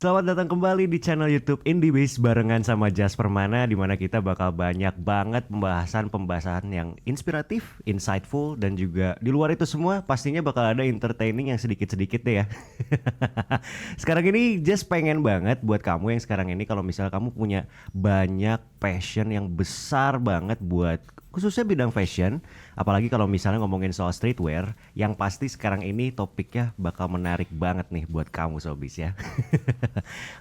Selamat datang kembali di channel YouTube IndieBiz barengan sama Jas Permana, di mana kita bakal banyak banget pembahasan yang inspiratif, insightful, dan juga di luar itu semua pastinya bakal ada entertaining yang sedikit-sedikit deh ya. Sekarang ini Jas pengen banget buat kamu yang sekarang ini, kalau misalnya kamu punya banyak passion yang besar banget buat khususnya bidang fashion, apalagi kalau misalnya ngomongin soal streetwear, yang pasti sekarang ini topiknya bakal menarik banget nih buat kamu Sobis ya.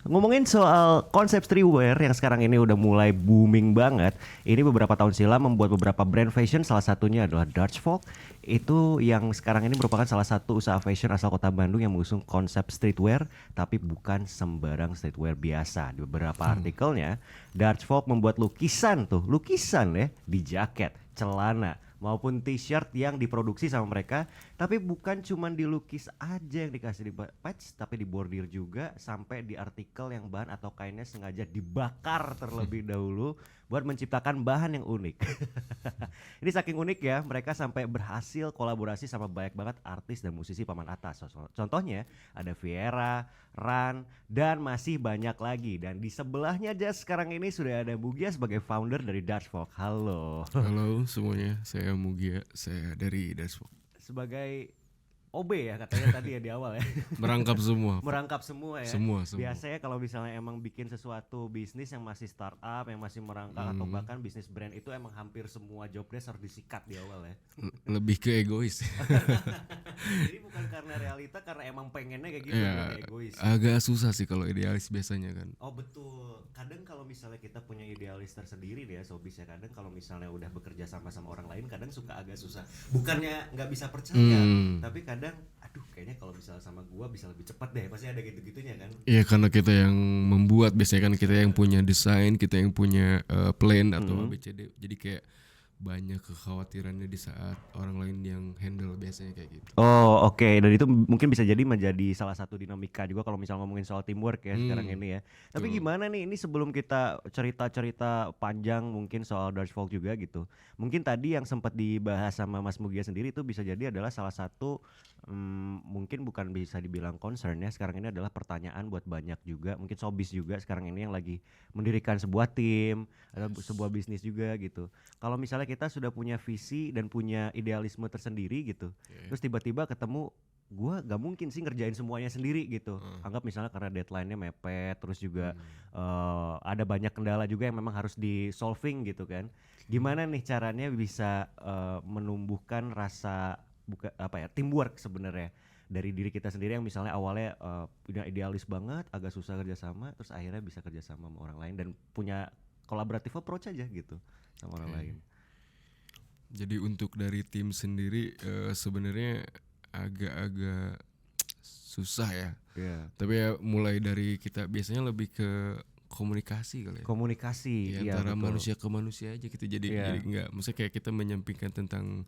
Ngomongin soal konsep streetwear yang sekarang ini udah mulai booming banget. Ini beberapa tahun silam membuat beberapa brand fashion, salah satunya adalah Dutch Folk. Itu yang sekarang ini merupakan salah satu usaha fashion asal kota Bandung yang mengusung konsep streetwear, tapi bukan sembarang streetwear biasa. Di beberapa artikelnya, Dutch Folk membuat lukisan ya di jaket, celana, maupun t-shirt yang diproduksi sama mereka, tapi bukan cuman dilukis aja yang dikasih di patch, tapi dibordir juga sampai di artikel yang bahan atau kainnya sengaja dibakar terlebih dahulu buat menciptakan bahan yang unik. Ini saking unik ya, mereka sampai berhasil kolaborasi sama banyak banget artis dan musisi paman atas. Contohnya ada Viera, Ran, dan masih banyak lagi. Dan di sebelahnya aja sekarang ini sudah ada Mugia sebagai founder dari Dutch Folk. Halo. Halo semuanya, saya Mugia, saya dari Dashboard. Sebagai OB ya katanya tadi ya di awal ya. Merangkap semua. Merangkap semua ya. Semua. Biasanya kalau misalnya emang bikin sesuatu bisnis yang masih startup, yang masih merangkak atau bahkan bisnis brand itu emang hampir semua job desk harus disikat di awal ya. Lebih ke egois. Jadi bukan karena realita, karena emang pengennya kayak gitu, Ya, bukan egois. agak susah sih kalau idealis biasanya kan. Oh betul. Kadang kalau misalnya kita punya idealis tersendiri nih ya Sobis ya, kadang kalau misalnya udah bekerja sama orang lain kadang suka agak susah. Bukannya nggak bisa percaya, tapi kadang aduh kayaknya kalau misalnya sama gua bisa lebih cepat deh. Pasti ada gitu-gitunya kan. Iya karena kita yang membuat, biasanya kan kita yang punya desain, kita yang punya plan atau ABCD. Jadi kayak banyak kekhawatirannya di saat orang lain yang handle biasanya kayak gitu. Oh oke. Dan itu mungkin bisa jadi menjadi salah satu dinamika juga kalau misalnya ngomongin soal teamwork ya sekarang ini ya. Tapi gimana nih, ini sebelum kita cerita-cerita panjang mungkin soal Dutch Folk juga gitu. Mungkin tadi yang sempat dibahas sama Mas Mugia sendiri itu bisa jadi adalah salah satu mungkin bukan bisa dibilang concern ya. Sekarang ini adalah pertanyaan buat banyak juga, mungkin Sobis juga sekarang ini yang lagi mendirikan sebuah tim atau sebuah bisnis juga gitu. Kalau misalnya kita sudah punya visi dan punya idealisme tersendiri gitu, terus tiba-tiba ketemu, gua gak mungkin sih ngerjain semuanya sendiri gitu. Anggap misalnya karena deadline-nya mepet, terus juga ada banyak kendala juga yang memang harus di solving gitu kan. Gimana nih caranya bisa menumbuhkan rasa teamwork sebenarnya dari diri kita sendiri yang misalnya awalnya udah idealis banget, agak susah kerjasama, terus akhirnya bisa kerjasama sama orang lain dan punya collaborative approach aja gitu sama orang lain. Jadi untuk dari tim sendiri sebenarnya agak-agak susah ya. Tapi ya mulai dari kita biasanya lebih ke komunikasi kali ya. Komunikasi Ya, antara manusia ke manusia aja gitu. Jadi enggak, maksudnya kayak kita menyampingkan tentang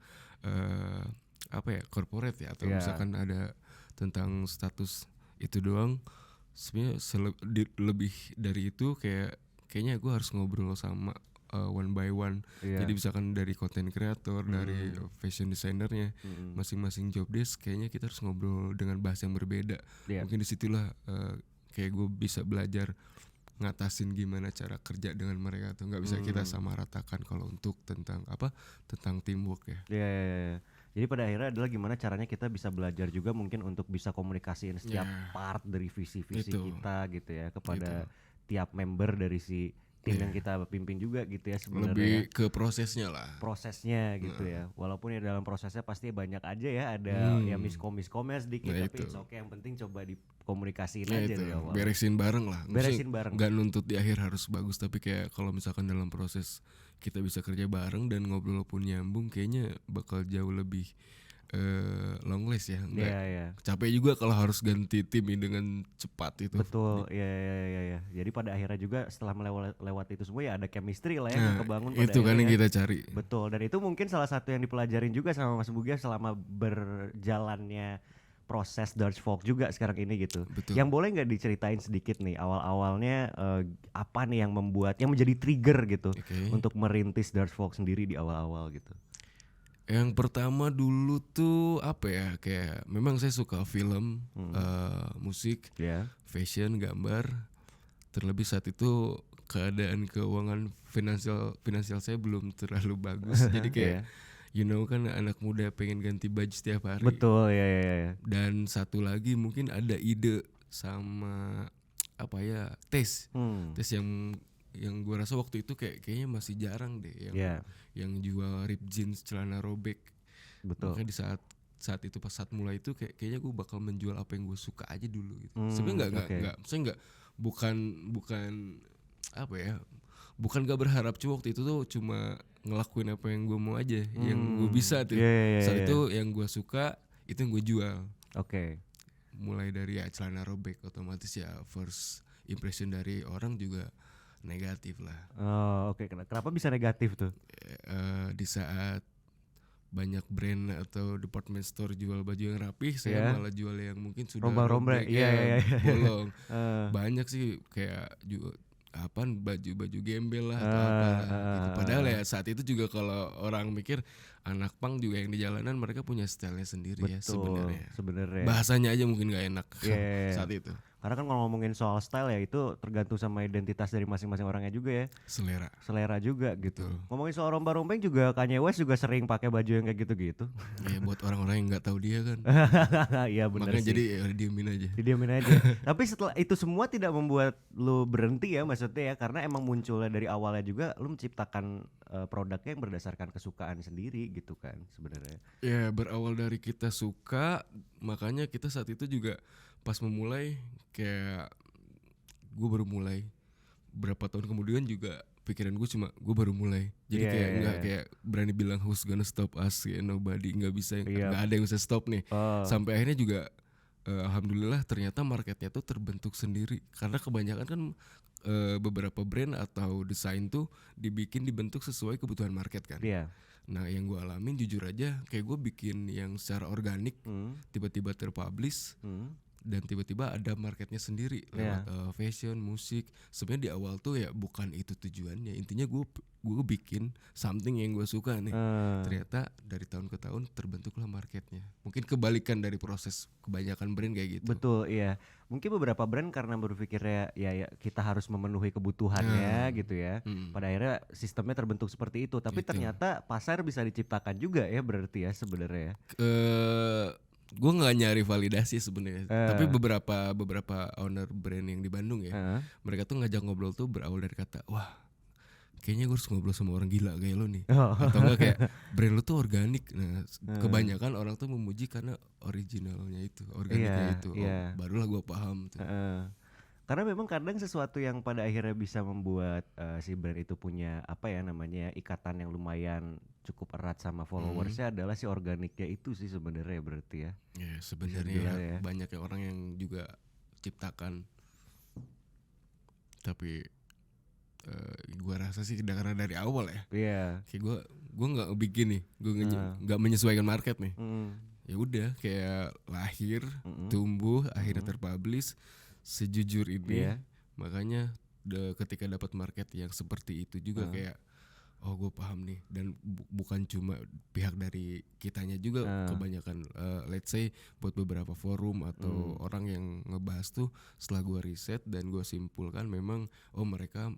corporate ya, atau misalkan ada tentang status itu doang. Sebenarnya lebih dari itu kayaknya gue harus ngobrol sama one by one. Jadi misalkan dari content creator, dari fashion designernya, masing-masing job desk kayaknya kita harus ngobrol dengan bahasa yang berbeda. Mungkin disitulah kayak gue bisa belajar ngatasin gimana cara kerja dengan mereka tuh. Nggak bisa kita sama ratakan kalau untuk tentang teamwork ya. Jadi pada akhirnya adalah gimana caranya kita bisa belajar juga mungkin untuk bisa komunikasiin setiap part dari visi-visi kita gitu ya kepada tiap member dari si tim yang kita pimpin juga gitu ya sebenarnya. Lebih ke prosesnya lah. Prosesnya gitu ya. Walaupun ya dalam prosesnya pasti banyak aja ya, ada ya miskomnya sedikit, tapi it's okay, yang penting coba dikomunikasiin aja dari awal. Beresin bareng lah. Beresin bareng. Gak nuntut di akhir harus bagus, tapi kayak kalau misalkan dalam proses kita bisa kerja bareng dan ngobrol pun nyambung, kayaknya bakal jauh lebih long last ya. Capek juga kalau harus ganti tim dengan cepat itu. Betul, ya. Jadi pada akhirnya juga setelah melewati itu semua ya ada chemistry lah ya yang kebangun pada itu kan yang ya. kita cari. Betul, dan itu mungkin salah satu yang dipelajarin juga sama Mas Bugia selama berjalannya proses Dutch Folk juga sekarang ini gitu. Betul. Yang boleh nggak diceritain sedikit nih awal-awalnya apa nih yang menjadi trigger gitu untuk merintis Dutch Folk sendiri di awal-awal gitu. Yang pertama dulu tuh apa ya, kayak memang saya suka film, musik, fashion, gambar. Terlebih saat itu keadaan keuangan finansial saya belum terlalu bagus. Jadi kayak kan anak muda pengen ganti baju setiap hari. Betul, ya. Dan satu lagi mungkin ada ide sama apa ya, tes yang gue rasa waktu itu kayaknya masih jarang deh yang jual rip jeans, celana robek. Betul. Makanya di saat itu pas saat mulai itu kayaknya gue bakal menjual apa yang gue suka aja dulu gitu. Sebenarnya nggak saya nggak bukan apa ya, bukan gak berharap, cuma waktu itu tuh cuma ngelakuin apa yang gue mau aja, yang gue bisa tuh. Saat itu yang gue suka itu yang gue jual. Mulai dari ya celana robek, otomatis ya first impression dari orang juga negatif lah. Kenapa bisa negatif tuh? Di saat banyak brand atau department store jual baju yang rapih, saya malah jual yang mungkin sudah robek, bolong. Banyak sih kayak baju gembel lah atau apalah gitu. Padahal ya saat itu juga kalau orang mikir anak punk juga yang di jalanan mereka punya stylenya sendiri. Betul, ya sebenarnya. Bahasanya aja mungkin gak enak saat itu. Karena kan kalau ngomongin soal style ya itu tergantung sama identitas dari masing-masing orangnya juga ya. Selera juga gitu. Ngomongin soal romba-rombeng juga Kanye West juga sering pakai baju yang kayak gitu-gitu. Ya buat orang-orang yang nggak tahu dia kan. Iya benar sih. Makanya jadi didiemin aja. Tapi setelah itu semua tidak membuat lu berhenti ya, maksudnya ya, karena emang munculnya dari awalnya juga lu menciptakan produknya yang berdasarkan kesukaan sendiri gitu kan sebenarnya. Ya berawal dari kita suka, makanya kita saat itu juga pas memulai kayak gue baru mulai berapa tahun kemudian juga pikiran gue cuma gue baru mulai, jadi kayak nggak kayak berani bilang who's gonna stop us, kayak nobody, nggak bisa, nggak ada yang bisa stop nih. Sampai akhirnya juga alhamdulillah ternyata marketnya tuh terbentuk sendiri, karena kebanyakan kan beberapa brand atau desain tuh dibentuk sesuai kebutuhan market kan. Nah yang gue alamin jujur aja, kayak gue bikin yang secara organik, tiba-tiba terpublish, dan tiba-tiba ada marketnya sendiri lewat fashion, musik. Sebenarnya di awal tuh ya bukan itu tujuannya. Intinya gue bikin something yang gue suka nih. Ternyata dari tahun ke tahun terbentuklah marketnya. Mungkin kebalikan dari proses kebanyakan brand kayak gitu. Betul, iya. Mungkin beberapa brand karena berpikirnya ya kita harus memenuhi kebutuhannya gitu ya. Pada akhirnya sistemnya terbentuk seperti itu. Tapi ternyata pasar bisa diciptakan juga ya berarti ya sebenarnya. Gue nggak nyari validasi sebenarnya, tapi beberapa owner brand yang di Bandung ya, mereka tuh ngajak ngobrol tuh berawal dari kata, wah kayaknya gue harus ngobrol sama orang gila kayak lo nih, atau enggak kayak brand lo tuh organik. Nah kebanyakan orang tuh memuji karena originalnya itu, organiknya itu. Barulah gue paham tuh. Karena memang kadang sesuatu yang pada akhirnya bisa membuat si brand itu punya apa ya namanya ikatan yang lumayan cukup erat sama followersnya adalah si organiknya itu sih sebenarnya berarti ya. Ya sebenarnya banyak yang orang yang juga ciptakan, tapi gue rasa sih karena dari awal ya. Kayak gue nggak bikin nih, gue nggak menyesuaikan market nih. Ya udah kayak lahir, tumbuh, akhirnya terpublish. Sejujur ini, makanya ketika dapat market yang seperti itu juga kayak oh gue paham nih, dan bukan cuma pihak dari kitanya juga, kebanyakan let's say buat beberapa forum atau orang yang ngebahas tuh, setelah gue riset dan gue simpulkan memang mereka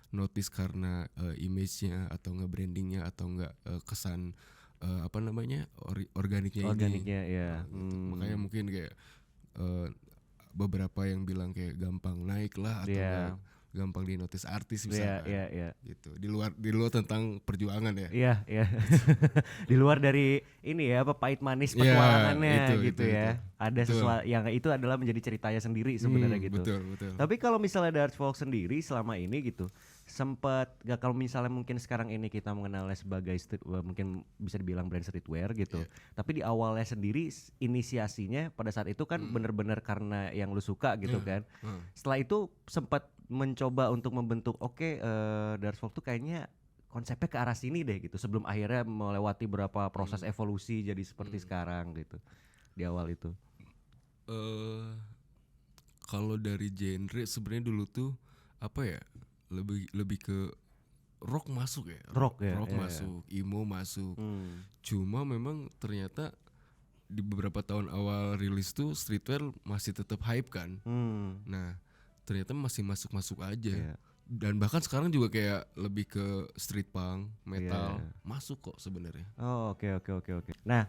notice karena image-nya atau nge-brandingnya atau enggak kesan organiknya ini. Ya. Makanya mungkin kayak beberapa yang bilang kayak gampang naik lah atau gampang di notice artis misalkan. Gitu. Di luar tentang perjuangan ya. Iya. Di luar dari ini ya pahit manis petualangannya gitu ya. Ada sesuatu yang itu adalah menjadi ceritanya sendiri sebenarnya gitu. Betul. Tapi kalau misalnya Darts Folk sendiri selama ini gitu sempat gak, kalau misalnya mungkin sekarang ini kita mengenalnya sebagai mungkin bisa dibilang brand streetwear gitu. Tapi di awalnya sendiri inisiasinya pada saat itu kan bener-bener karena yang lu suka gitu kan. Setelah itu sempat mencoba untuk membentuk Darts Folk tuh kayaknya konsepnya ke arah sini deh gitu sebelum akhirnya melewati berapa proses evolusi jadi seperti sekarang gitu di awal itu. Kalau dari genre sebenarnya dulu tuh apa ya, lebih ke rock masuk ya, Rock ya, rock iya. masuk, emo masuk. Hmm. Cuma memang ternyata di beberapa tahun awal rilis tuh streetwear masih tetap hype kan. Nah ternyata masih masuk aja. Iya. Dan bahkan sekarang juga kayak lebih ke street punk, metal masuk kok sebenarnya. Oh, oke. Nah,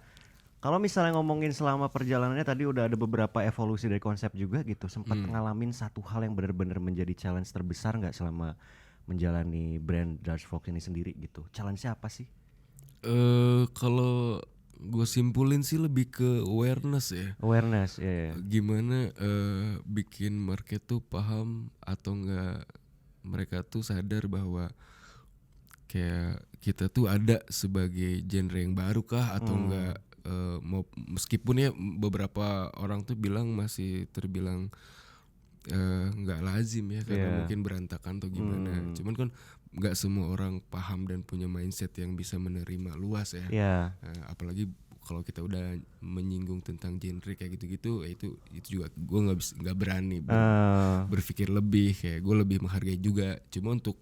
kalau misalnya ngomongin selama perjalanannya tadi udah ada beberapa evolusi dari konsep juga gitu. Sempat ngalamin satu hal yang benar-benar menjadi challenge terbesar nggak selama menjalani brand Dutch Folk ini sendiri gitu? Challenge-nya apa sih? Kalau gue simpulin sih lebih ke awareness ya. Awareness, ya. Gimana bikin market tuh paham atau enggak, mereka tuh sadar bahwa kayak kita tuh ada sebagai genre yang baru kah atau enggak, mau meskipun ya beberapa orang tuh bilang masih terbilang nggak lazim ya karena mungkin berantakan atau gimana. Cuman kan nggak semua orang paham dan punya mindset yang bisa menerima luas ya. Apalagi kalau kita udah menyinggung tentang genre kayak gitu-gitu, itu juga gue nggak berani berpikir lebih, kayak gue lebih menghargai juga. Cuma untuk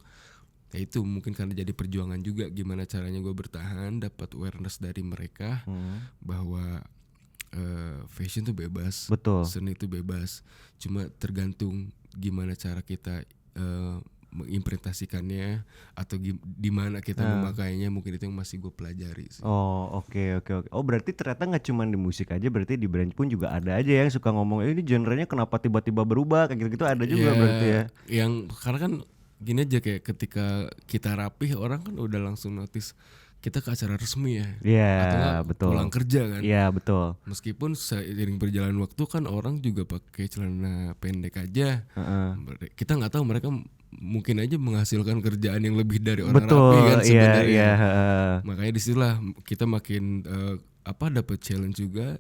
ya itu mungkin karena jadi perjuangan juga, gimana caranya gue bertahan, dapat awareness dari mereka bahwa fashion tuh bebas, Betul. seni itu bebas, cuma tergantung gimana cara kita mengimplementasikannya atau di mana kita memakainya. Mungkin itu yang masih gue pelajari sih. Oh, oke. Oh, berarti ternyata nggak cuma di musik aja, berarti di brand pun juga ada aja yang suka ngomong ini genrenya kenapa tiba-tiba berubah kayak gitu-gitu, ada juga berarti ya. Yang karena kan gini aja, kayak ketika kita rapih orang kan udah langsung notice kita ke acara resmi ya. Iya, atau betul. Pulang kerja kan. Iya, betul. Meskipun seiring berjalan waktu kan orang juga pakai celana pendek aja. Kita nggak tahu mereka mungkin aja menghasilkan kerjaan yang lebih dari orang rapi kan sebenarnya. Makanya disitulah kita makin dapat challenge juga,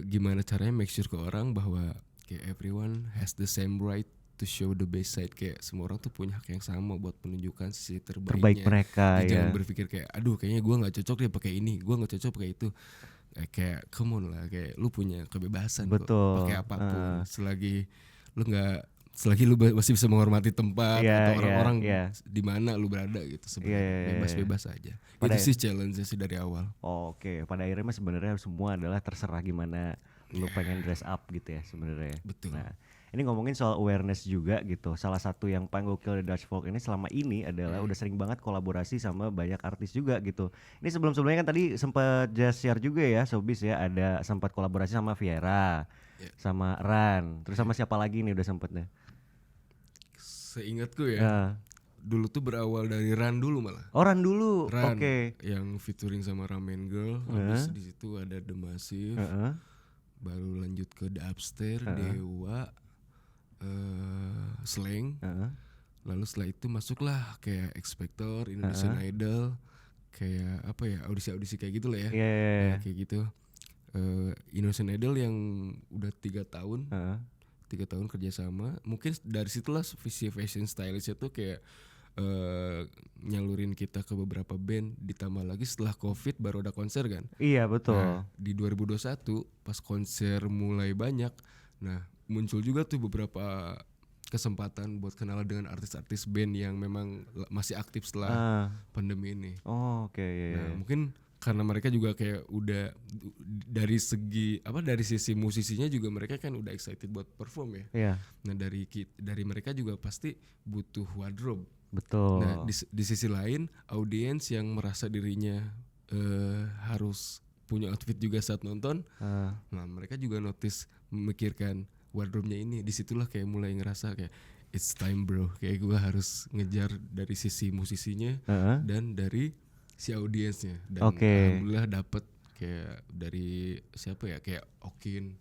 gimana caranya make sure ke orang bahwa kayak everyone has the same right to show the best side, kayak semua orang tuh punya hak yang sama buat menunjukkan sisi terbaik mereka. Jangan berpikir kayak aduh kayaknya gue nggak cocok dia pakai ini, gue nggak cocok pakai itu. Kayak come on lah, kayak lu punya kebebasan kok pakai apapun selagi lu masih bisa menghormati tempat atau orang-orang di mana lu berada gitu. Sebenarnya bebas-bebas aja. Itu sih challenge sih dari awal. Oke, pada akhirnya sebenarnya semua adalah terserah gimana lu pengen dress up gitu ya sebenarnya. Betul. Nah, ini ngomongin soal awareness juga gitu. Salah satu yang paling gokil di Dutch Folk ini selama ini adalah udah sering banget kolaborasi sama banyak artis juga gitu. Ini sebelum-sebelumnya kan tadi sempat just share juga ya Sobis ya, ada sempat kolaborasi sama Viera, sama Ran, terus sama siapa lagi nih udah sempetnya? Seingatku ya, dulu tuh berawal dari Ran dulu malah. Oh, Ran dulu. Ran, yang featuring sama Ramen Girl. Habis di situ ada The Massive. Baru lanjut ke The Upstairs, Dewa, Slang. Lalu setelah itu masuklah kayak X Factor, Indonesian Idol, kayak apa ya, audisi kayak gitu lah ya. Kayak gitu. Indonesian Idol yang udah 3 tahun. 3 tahun kerjasama. Mungkin dari situlah visi fashion stylist itu kayak nyalurin kita ke beberapa band. Ditambah lagi setelah COVID baru ada konser kan. Iya betul. Nah, di 2021 pas konser mulai banyak, nah muncul juga tuh beberapa kesempatan buat kenalan dengan artis-artis band yang memang masih aktif setelah pandemi ini. Nah mungkin karena mereka juga kayak udah dari sisi musisinya juga mereka kan udah excited buat perform ya. Nah dari mereka juga pasti butuh wardrobe. Betul. Nah di sisi lain audiens yang merasa dirinya harus punya outfit juga saat nonton, nah mereka juga notice memikirkan wardrobe-nya ini. Disitulah kayak mulai ngerasa kayak it's time bro, kayak gue harus ngejar dari sisi musisinya dan dari si audiensnya. Dan alhamdulillah dapet kayak dari siapa ya, kayak Okin,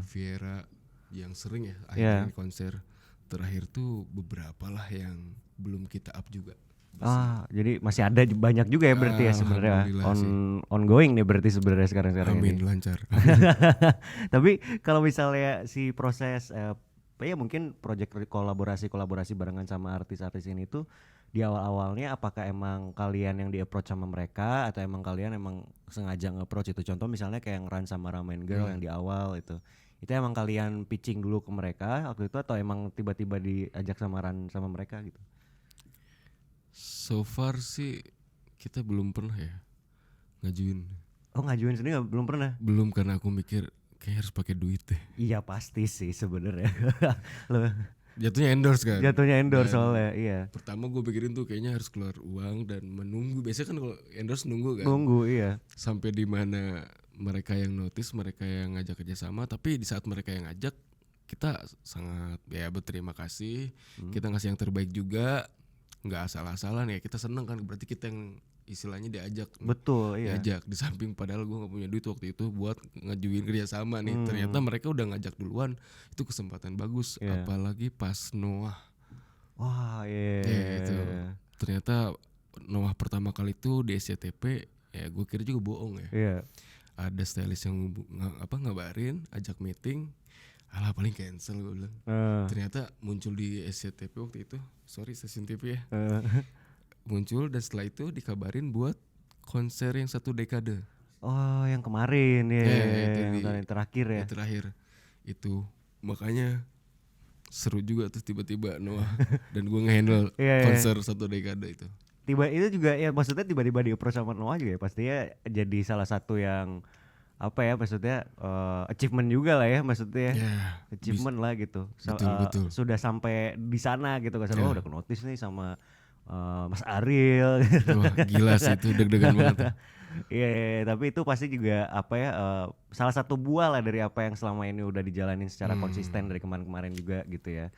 Viera yang sering ya akhirnya konser. Terakhir tuh beberapa lah yang belum kita up juga. Jadi masih ada banyak juga ya berarti ya sebenarnya ongoing nih berarti sebenarnya sekarang Amin, ini. Lancar. Tapi kalau misalnya si proses ya mungkin project kolaborasi barengan sama artis-artis ini tuh di awal-awalnya apakah emang kalian yang di-approach sama mereka atau emang kalian emang sengaja nge-approach itu? Contoh misalnya kayak yang Ran sama Ramen Girl yang di awal itu emang kalian pitching dulu ke mereka waktu itu atau emang tiba-tiba diajak sama Ran sama mereka gitu? So far sih kita belum pernah ya ngajuin. Oh ngajuin sendiri belum pernah? Belum, karena aku mikir kayak harus pakai duit deh. Iya pasti sih sebenarnya. Lo Jatuhnya endorse kan. jatuhnya endorse Dan soalnya, iya. pertama gue pikirin tuh kayaknya harus keluar uang dan menunggu. Biasanya kan kalau endorse nunggu kan. Nunggu, iya. Sampai di mana mereka yang notice, mereka yang ngajak kerjasama. Tapi di saat mereka yang ngajak, kita sangat ya berterima kasih. Kita ngasih yang terbaik juga, nggak asal-asalan ya. Kita seneng kan, berarti kita yang istilahnya diajak. Betul, iya. Diajak di samping padahal gue nggak punya duit waktu itu buat ngajuin kerjasama nih. Ternyata mereka udah ngajak duluan, itu kesempatan bagus. Iya. Apalagi pas Noah. Wah, iya. Ya itu ternyata Noah pertama kali itu di SCTP, ya gue kira juga bohong ya. Iya. Ada stylist yang ngabarin, ajak meeting, alah paling cancel gue bilang. Ternyata muncul di SCTP waktu itu, sorry stasiun TV ya. Muncul dan setelah itu dikabarin buat konser yang 1 dekade. Oh, yang kemarin ya, itu yang terakhir ya. Yang terakhir itu makanya seru juga tuh tiba-tiba Noah dan gue ngehandle Iya, iya. konser 1 dekade itu. Tiba itu juga ya, maksudnya tiba-tiba di approach sama Noah juga ya pastinya jadi salah satu yang apa ya, maksudnya achievement juga lah ya, maksudnya Ya, achievement lah gitu. betul. Sudah sampai di sana gitu kan. Oh, udah ke notice nih sama Mas Ariel gitu. Wah, gila sih itu, deg-degan banget. Iya, iya, iya, tapi itu pasti juga apa ya, salah satu buah lah dari apa yang selama ini udah dijalanin secara konsisten dari kemarin-kemarin juga gitu ya.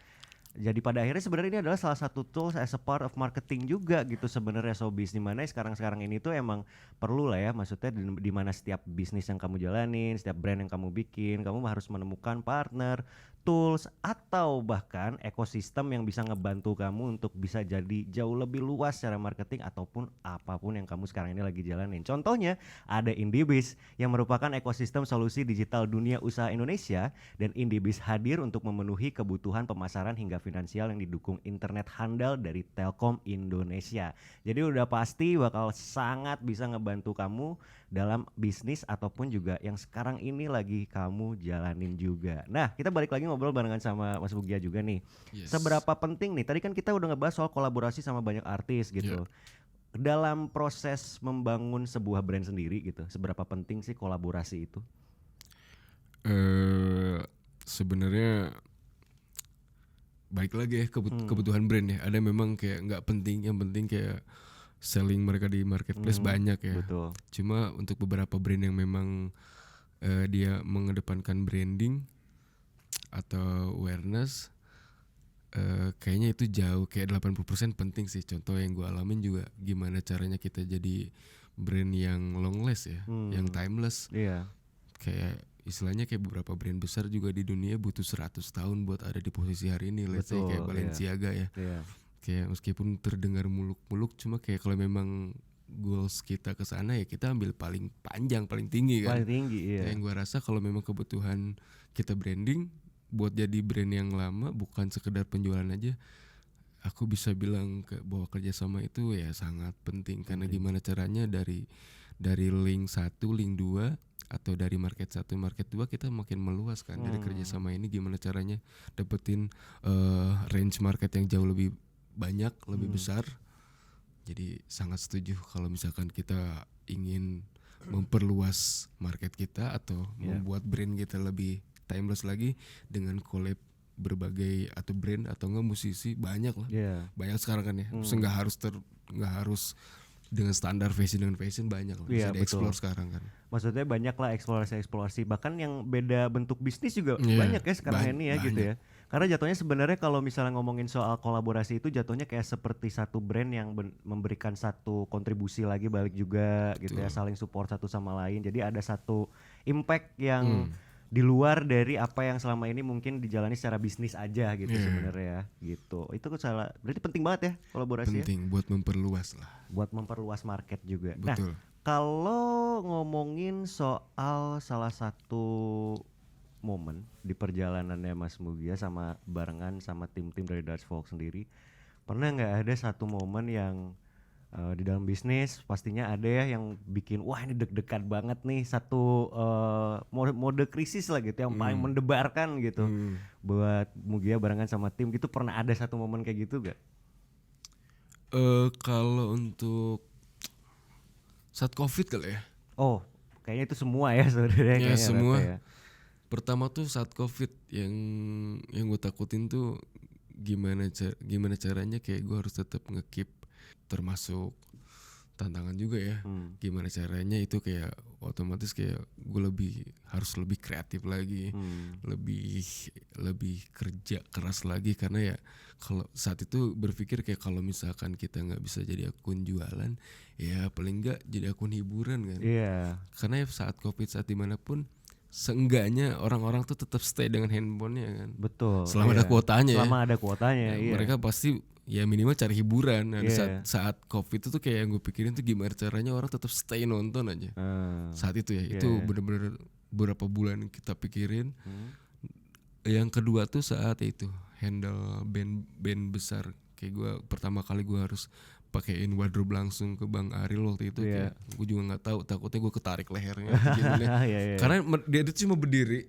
Jadi pada akhirnya sebenarnya ini adalah salah satu tools as a part of marketing juga gitu sebenarnya showbiz, di mana sekarang ini tuh emang perlu lah ya, maksudnya di mana setiap bisnis yang kamu jalanin, setiap brand yang kamu bikin, kamu harus menemukan partner, tools atau bahkan ekosistem yang bisa ngebantu kamu untuk bisa jadi jauh lebih luas secara marketing ataupun apapun yang kamu sekarang ini lagi jalanin. Contohnya ada IndieBiz yang merupakan ekosistem solusi digital dunia usaha Indonesia, dan IndieBiz hadir untuk memenuhi kebutuhan pemasaran hingga finansial yang didukung internet handal dari Telkom Indonesia. Jadi udah pasti bakal sangat bisa ngebantu kamu dalam bisnis ataupun juga yang sekarang ini lagi kamu jalanin juga. Nah, kita balik lagi ngobrol barengan sama Mas Bugia juga nih. Yes. Seberapa penting nih, tadi kan kita udah ngebahas soal kolaborasi sama banyak artis gitu. Dalam proses membangun sebuah brand sendiri gitu, seberapa penting sih kolaborasi itu? Sebenarnya baik lagi ya kebutuhan brand ya. Ada memang kayak nggak penting, yang penting kayak selling mereka di marketplace banyak ya. Betul. Cuma untuk beberapa brand yang memang dia mengedepankan branding atau awareness, kayaknya itu jauh, kayak 80% penting sih. Contoh yang gue alamin juga, gimana caranya kita jadi brand yang long last ya, yang timeless. Iya. Kayak istilahnya kayak beberapa brand besar juga di dunia butuh 100 tahun buat ada di posisi hari ini. Let's say kayak Balenciaga ya. Iya. Kayak meskipun terdengar muluk-muluk, cuma kayak kalau memang goals kita ke sana ya kita ambil paling panjang, paling tinggi kan. Paling tinggi, iya. Yang gue rasa kalau memang kebutuhan kita branding buat jadi brand yang lama, bukan sekedar penjualan aja, aku bisa bilang bahwa kerjasama itu ya sangat penting. Karena gimana caranya dari link 1, link 2 atau dari market 1, market 2 kita makin meluas kan. Dari kerjasama ini gimana caranya dapetin range market yang jauh lebih banyak, lebih besar. Jadi sangat setuju kalau misalkan kita ingin memperluas market kita atau membuat brand kita lebih timeless lagi dengan collab berbagai atau brand atau enggak musisi, banyak lah. Banyak sekarang kan ya. Nggak harus dengan standar fashion, dengan fashion banyak lah. Bisa dieksplor sekarang kan. Maksudnya banyak lah eksplorasi, bahkan yang beda bentuk bisnis juga banyak ya sekarang ini ya banyak. Gitu ya. Karena jatuhnya sebenarnya kalau misalnya ngomongin soal kolaborasi itu jatuhnya kayak seperti satu brand yang memberikan satu kontribusi lagi balik juga. Betul. Gitu ya, saling support satu sama lain. Jadi ada satu impact yang di luar dari apa yang selama ini mungkin dijalani secara bisnis aja gitu sebenarnya gitu. Itu salah, berarti penting banget ya kolaborasi. Penting buat memperluas lah. Buat memperluas market juga. Betul. Nah, kalau ngomongin soal salah satu momen di perjalanannya Mas Mugia sama barengan sama tim-tim dari Dutch Folk sendiri, pernah nggak ada satu momen yang di dalam bisnis pastinya ada ya yang bikin wah ini deg-degan banget nih, satu mode krisis lah gitu yang paling mendebarkan gitu buat Mugia barengan sama tim gitu, pernah ada satu momen kayak gitu gak? Kalau untuk saat COVID kali ya. Oh, kayaknya itu semua ya sebenarnya Ya kayaknya semua. rata ya. Pertama tuh saat COVID yang gue takutin tuh gimana caranya kayak gue harus tetap nge-keep, termasuk tantangan juga ya. Gimana caranya itu kayak otomatis kayak gue harus lebih kreatif lagi, lebih kerja keras lagi, karena ya kalau saat itu berpikir kayak kalau misalkan kita nggak bisa jadi akun jualan, ya paling nggak jadi akun hiburan kan. Iya. Karena ya saat COVID, saat dimanapun, seenggaknya orang-orang tuh tetap stay dengan handphonenya kan. Betul. Selama ada kuotanya Selama ada kuotanya, ya. iya. Mereka pasti ya minimal cari hiburan. Nah, Iya. saat COVID itu tuh kayak yang gue pikirin tuh gimana caranya orang tetap stay nonton aja. Saat itu ya, itu bener-bener beberapa bulan kita pikirin. Yang kedua tuh saat itu handle band besar. Kayak gue pertama kali gue harus pakein wardrobe langsung ke Bang Aril waktu itu. Kayak gue juga nggak tahu, takutnya gue ketarik lehernya karena dia itu cuma berdiri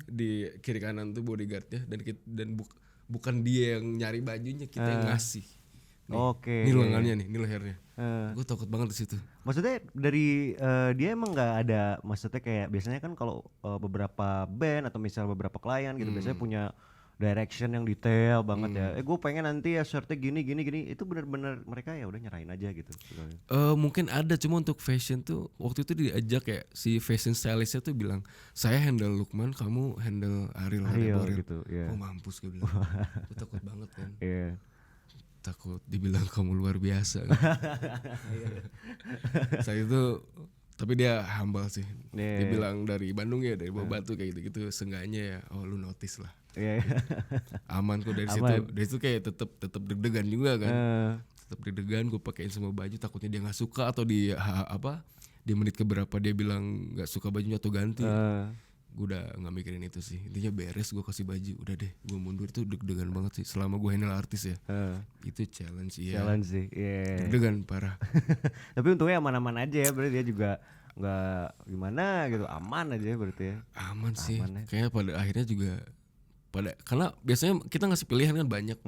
di kiri kanan tuh bodyguardnya, dan bukan dia yang nyari bajunya, kita yang ngasih. Nih lengannya nih lehernya. Gue takut banget di situ. Maksudnya dari dia emang nggak ada, maksudnya kayak biasanya kan kalau beberapa band atau misal beberapa klien gitu biasanya punya direction yang detail banget ya. Gue pengen nanti ya shirtnya gini. Itu bener-bener mereka ya udah nyerahin aja gitu. Mungkin ada, cuma untuk fashion tuh waktu itu diajak kayak si fashion stylistnya tuh bilang, saya handle Lukman, kamu handle Aril gitu. Yeah. Oh mampus, gue bilang. Gue takut banget kan. Iya. Takut dibilang kamu luar biasa. Saya itu, tapi dia humble sih. Dia bilang dari Bandung ya, dari Bawah Batu kayak gitu-gitu. Seenggaknya ya, oh lu notice lah. Aman kok dari situ. Dari situ kayak tetap deg-degan juga kan. Tetap deg-degan, gue pakein semua baju, takutnya dia nggak suka atau di menit keberapa dia bilang nggak suka bajunya atau ganti. Gue udah nggak mikirin itu sih. Intinya beres, gue kasih baju, udah deh gue mundur. Itu deg-degan banget sih selama gue handle artis ya. Itu challenge ya. Challenge sih. Deg-degan parah. Tapi untungnya aman-aman aja ya, berarti dia juga nggak gimana gitu, aman aja berarti ya. Aman sih. Kayaknya pada akhirnya juga karena biasanya kita ngasih pilihan kan banyak.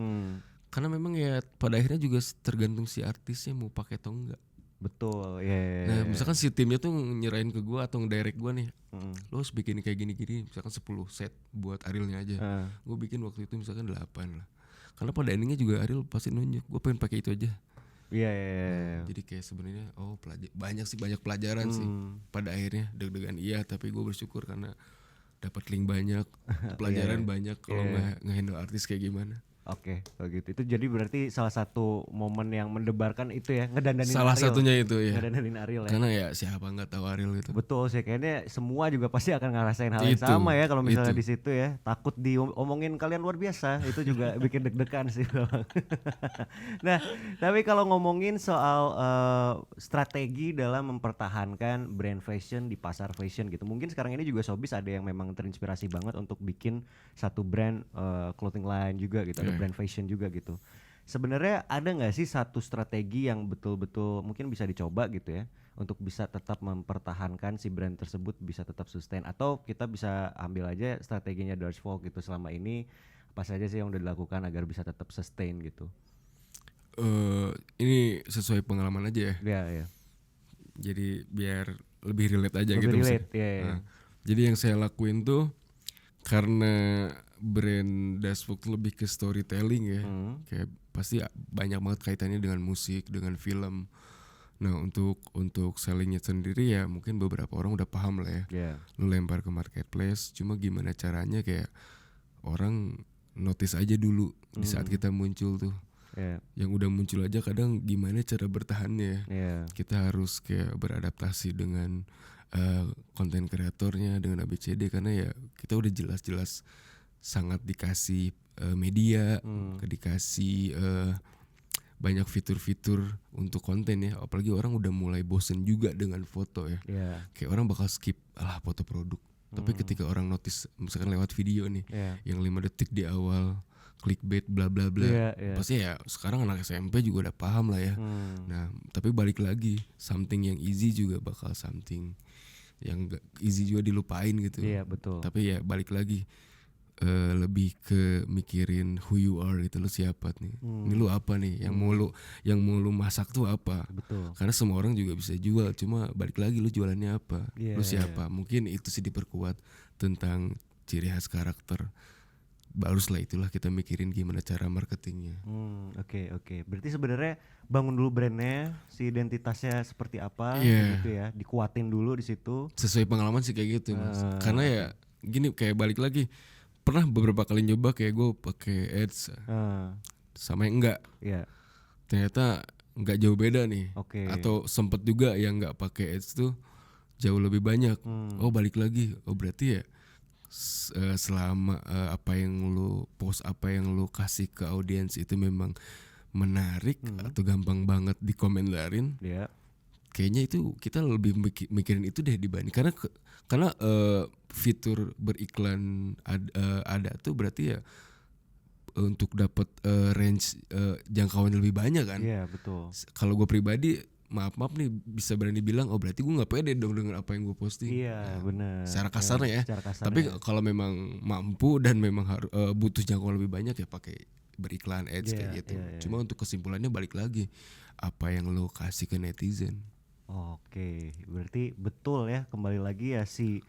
Karena memang ya pada akhirnya juga tergantung si artisnya mau pakai atau enggak. Betul, Nah misalkan si timnya tuh nyerahin ke gue atau ngedirect gue nih, lo harus bikin kayak gini-gini, misalkan 10 set buat Arilnya aja. Gue bikin waktu itu misalkan 8 lah. Karena pada endingnya juga Aril pasti nunjuk, gue pengen pakai itu aja. Jadi kayak sebenarnya banyak pelajaran sih. Pada akhirnya deg-degan iya, tapi gue bersyukur karena dapat link banyak, pelajaran banyak kalau nge-handle artis kayak gimana. Oke, kalau gitu. Itu jadi berarti salah satu momen yang mendebarkan itu ya, ngedandanin salah Ariel. Satunya itu ya. Ngedandanin Ariel ya. Karena ya siapa nggak tahu Ariel gitu. Betul sih, kayaknya semua juga pasti akan ngerasain hal yang sama ya kalau misalnya di situ ya. Takut diomongin kalian luar biasa, itu juga bikin deg-degan sih. Nah, tapi kalau ngomongin soal strategi dalam mempertahankan brand fashion di pasar fashion gitu. Mungkin sekarang ini juga Showbiz ada yang memang terinspirasi banget untuk bikin satu brand clothing line juga gitu. Ada brand fashion juga gitu. Sebenarnya ada nggak sih satu strategi yang betul-betul mungkin bisa dicoba gitu ya untuk bisa tetap mempertahankan si brand tersebut bisa tetap sustain, atau kita bisa ambil aja strateginya Dutch Folk gitu selama ini apa saja sih yang udah dilakukan agar bisa tetap sustain gitu? Ini sesuai pengalaman aja ya. Iya. Jadi biar lebih relate aja lebih gitu. Relate, Nah, jadi yang saya lakuin tuh karena brand Dashbook lebih ke storytelling ya. Kayak pasti banyak banget kaitannya dengan musik, dengan film. Nah, untuk sellingnya sendiri ya mungkin beberapa orang udah paham lah ya. Lu lempar ke marketplace, cuma gimana caranya kayak orang notice aja dulu di saat kita muncul tuh. Yang udah muncul aja kadang gimana cara bertahannya. Kita harus kayak beradaptasi dengan konten kreatornya, dengan ABCD, karena ya kita udah jelas-jelas sangat dikasih media, dikasih banyak fitur-fitur untuk konten ya. Apalagi orang udah mulai bosen juga dengan foto ya. Kayak orang bakal skip foto produk. Tapi ketika orang notice misalkan lewat video nih yang 5 detik di awal, clickbait bla bla bla, pasti ya sekarang anak SMP juga udah paham lah ya. Nah tapi balik lagi, something yang easy juga bakal something yang gak easy juga dilupain gitu. Betul. Tapi ya balik lagi, lebih ke mikirin who you are gitu, lu siapa nih, ini lu apa nih, yang mau lu masak tuh apa. Betul. Karena semua orang juga bisa jual, cuma balik lagi lu jualannya apa, lu Yeah. siapa. Mungkin itu sih diperkuat tentang ciri khas karakter. Baru setelah itulah kita mikirin gimana cara marketingnya. Oke. Berarti sebenarnya bangun dulu brandnya, si identitasnya seperti apa, Iya. gitu ya, dikuatin dulu di situ. Sesuai pengalaman sih kayak gitu mas. Karena ya gini, kayak balik lagi, pernah beberapa kali nyoba kayak gue pakai ads sama yang enggak, Iya. ternyata nggak jauh beda nih. Oke. Atau sempet juga yang nggak pakai ads tuh jauh lebih banyak. Oh balik lagi, oh berarti ya selama apa yang lu post, apa yang lu kasih ke audiens itu memang menarik atau gampang banget dikomentarin, Iya. kayaknya itu kita lebih mikirin itu deh dibanding karena fitur beriklan ada tuh berarti ya untuk dapat range jangkauan lebih banyak kan. Iya, betul. Kalau gue pribadi maaf nih bisa berani bilang, oh berarti gue nggak pede dong dengan apa yang gue posting. Iya, benar. Secara kasarnya ya. Secara kasarnya. Tapi kalau memang mampu dan memang butuh jangkauan lebih banyak ya pakai beriklan ads kayak gitu. Cuma untuk kesimpulannya balik lagi, apa yang lo kasih ke netizen. Oke, berarti betul ya, kembali lagi ya si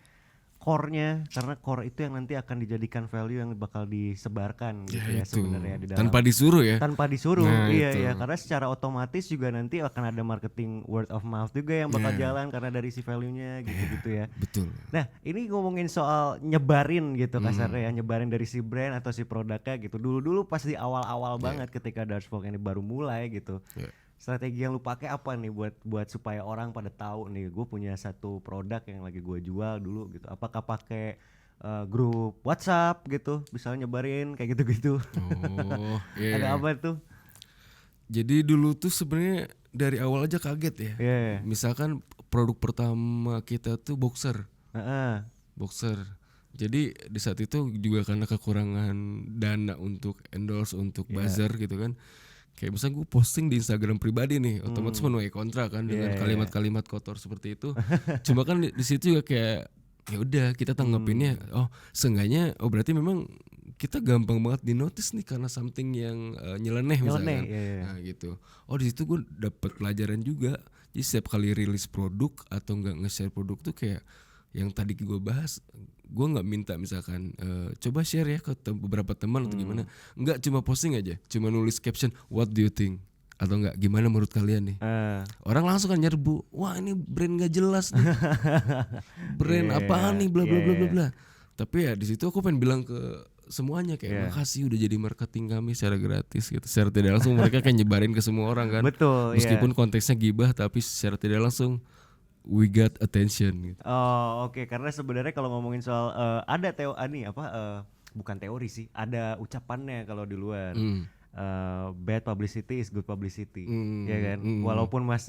core-nya, karena core itu yang nanti akan dijadikan value yang bakal disebarkan gitu ya Itu. sebenarnya di dalam. Tanpa disuruh ya. Tanpa disuruh, Nah, iya itu. ya, karena secara otomatis juga nanti akan ada marketing word of mouth juga yang bakal jalan karena dari si value-nya gitu-gitu ya. Betul. Nah, ini ngomongin soal nyebarin gitu kasarnya ya, nyebarin dari si brand atau si produknya gitu. Dulu-dulu pas di awal-awal banget ketika Darksfolk ini baru mulai gitu. Yeah. Strategi yang lu pakai apa nih buat supaya orang pada tahu nih gue punya satu produk yang lagi gue jual dulu gitu. Apakah pakai grup WhatsApp gitu, misalnya nyebarin kayak gitu-gitu. Oh, iya. Ada apa tuh? Jadi dulu tuh sebenarnya dari awal aja kaget ya. Iya. Misalkan produk pertama kita tuh boxer. Heeh. Boxer. Jadi di saat itu juga karena kekurangan dana untuk endorse, untuk buzzer gitu kan. Kayak misalnya gue posting di Instagram pribadi nih, otomatis menuai kontra kan dengan kalimat-kalimat kotor seperti itu. Cuma kan di situ juga kayak ya udah kita tanggepinnya, oh seenggaknya, oh berarti memang kita gampang banget di notice nih karena something yang nyeleneh misalkan. Iya. Nah gitu. Oh di situ gue dapet pelajaran juga. Jadi setiap kali rilis produk atau nggak nge-share produk tuh kayak yang tadi gue bahas, gue nggak minta misalkan coba share ya ke beberapa teman atau gimana, nggak, cuma posting aja, cuma nulis caption what do you think atau nggak gimana menurut kalian nih. Orang langsung kan nyerbu, wah ini brand nggak jelas nih, brand apaan nih bla bla bla bla bla. Tapi ya di situ aku pengen bilang ke semuanya kayak makasih udah jadi marketing kami secara gratis gitu. Secara tidak langsung mereka kayak nyebarin ke semua orang kan. Betul. Meskipun konteksnya gibah tapi secara tidak langsung we got attention gitu. Oh oke. Karena sebenarnya kalau ngomongin soal ada bukan teori sih, ada ucapannya kalau di luar. Bad publicity is good publicity, ya kan?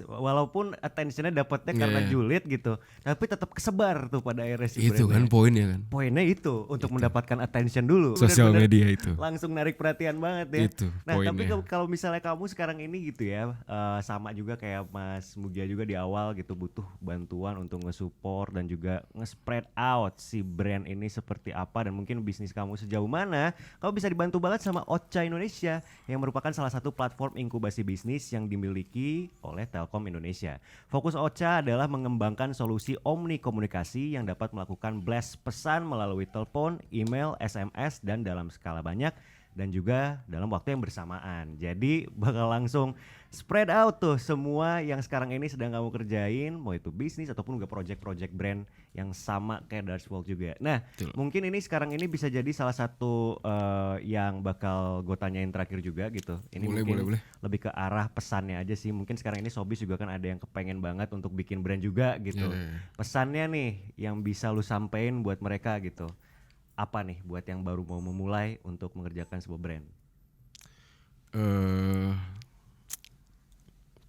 Walaupun attentionnya dapatnya karena julid gitu, tapi tetap kesebar tuh pada akhirnya si Itu brandnya. kan poinnya kan. Poinnya itu untuk mendapatkan attention dulu. Sosial Bener-bener media itu. langsung narik perhatian banget ya. Itu Nah tapi poinnya. kalau misalnya kamu sekarang ini gitu ya, sama juga kayak Mas Mugia juga di awal gitu butuh bantuan untuk nge-support dan juga nge-spread out si brand ini seperti apa dan mungkin bisnis kamu sejauh mana, kamu bisa dibantu banget sama Ocha Indonesia yang merupakan salah satu platform inkubasi bisnis yang dimiliki oleh Telkom Indonesia. Fokus Ocha adalah mengembangkan solusi omni komunikasi yang dapat melakukan blast pesan melalui telepon, email, SMS dan dalam skala banyak dan juga dalam waktu yang bersamaan. Jadi bakal langsung spread out tuh semua yang sekarang ini sedang kamu kerjain, mau itu bisnis ataupun juga project-project brand yang sama kayak Darksfolk juga. Nah, mungkin ini sekarang ini bisa jadi salah satu yang bakal gue tanyain terakhir juga gitu. Ini Boleh. lebih ke arah pesannya aja sih. Mungkin sekarang ini Sobis juga kan ada yang kepengen banget untuk bikin brand juga gitu. Pesannya nih yang bisa lu sampein buat mereka gitu. Apa nih buat yang baru mau memulai untuk mengerjakan sebuah brand?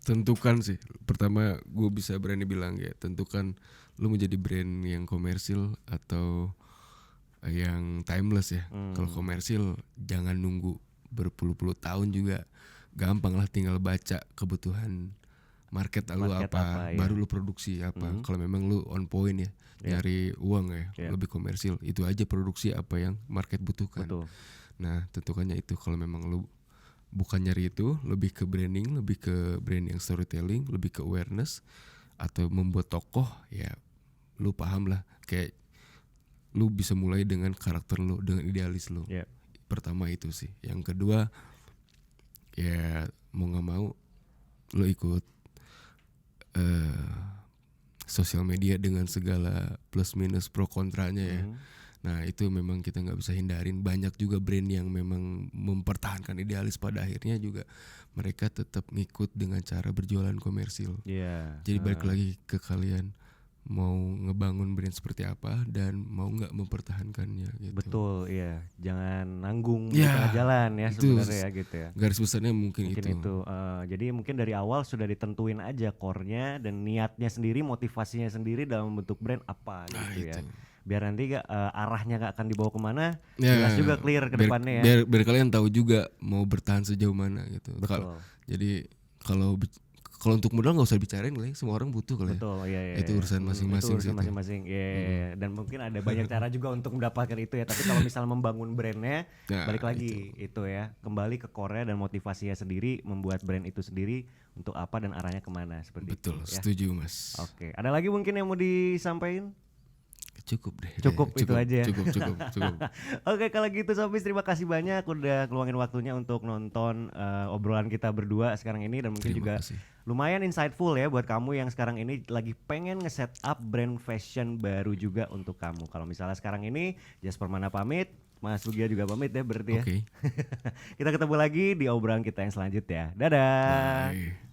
Tentukan sih. Pertama gue bisa berani bilang ya, tentukan lu mau jadi brand yang komersil atau yang timeless ya. Kalau komersil jangan nunggu berpuluh-puluh tahun juga. Gampang lah tinggal baca kebutuhan market lu Market apa, apa, baru lu produksi apa. Kalau memang lu on point ya, nyari uang ya, lebih komersil, itu aja produksi apa yang market butuhkan. Betul. Nah, tentukannya itu kalau memang lu bukan nyari itu, lebih ke branding, lebih ke branding storytelling, lebih ke awareness atau membuat tokoh, ya lu paham lah, kayak lu bisa mulai dengan karakter lu, dengan idealis lu. Yeah. Pertama itu sih. Yang kedua, ya mau nggak mau lu ikut sosial media dengan segala plus minus pro kontranya ya. Nah itu memang kita nggak bisa hindarin. Banyak juga brand yang memang mempertahankan idealis, pada akhirnya juga mereka tetap ngikut dengan cara berjualan komersil. Jadi balik lagi ke kalian, mau ngebangun brand seperti apa dan mau nggak mempertahankannya gitu. Betul, iya. Jangan nanggung di tengah jalan ya sebenarnya ya gitu ya. Garis besarnya mungkin itu. Jadi mungkin dari awal sudah ditentuin aja core-nya dan niatnya sendiri, motivasinya sendiri dalam bentuk brand apa gitu ya. Biar nanti arahnya gak akan dibawa kemana, jelas juga clear ke depannya ya. Biar kalian tahu juga mau bertahan sejauh mana gitu. Jadi kalau untuk modal nggak usah bicarain kali, semua orang butuh kali. Betul, iya. Itu urusan masing-masing. Itu urusan masing-masing. Iya. Dan mungkin ada banyak cara juga untuk mendapatkan itu ya. Tapi kalau misal membangun brandnya, balik lagi itu ya, kembali ke core dan motivasinya sendiri, membuat brand itu sendiri untuk apa dan arahnya kemana seperti itu. Betul, setuju Mas. Oke, ada lagi mungkin yang mau disampaikan? Cukup deh. Cukup itu aja. Cukup. Oke, kalau gitu Sofis, terima kasih banyak udah ngeluangin waktunya untuk nonton obrolan kita berdua sekarang ini, dan mungkin juga lumayan insightful ya buat kamu yang sekarang ini lagi pengen nge-set up brand fashion baru juga untuk kamu. Kalau misalnya sekarang ini Jas Permana pamit, Mas Lugia juga pamit ya berarti ya. Kita ketemu lagi di obrolan kita yang selanjutnya. Dadah. Bye.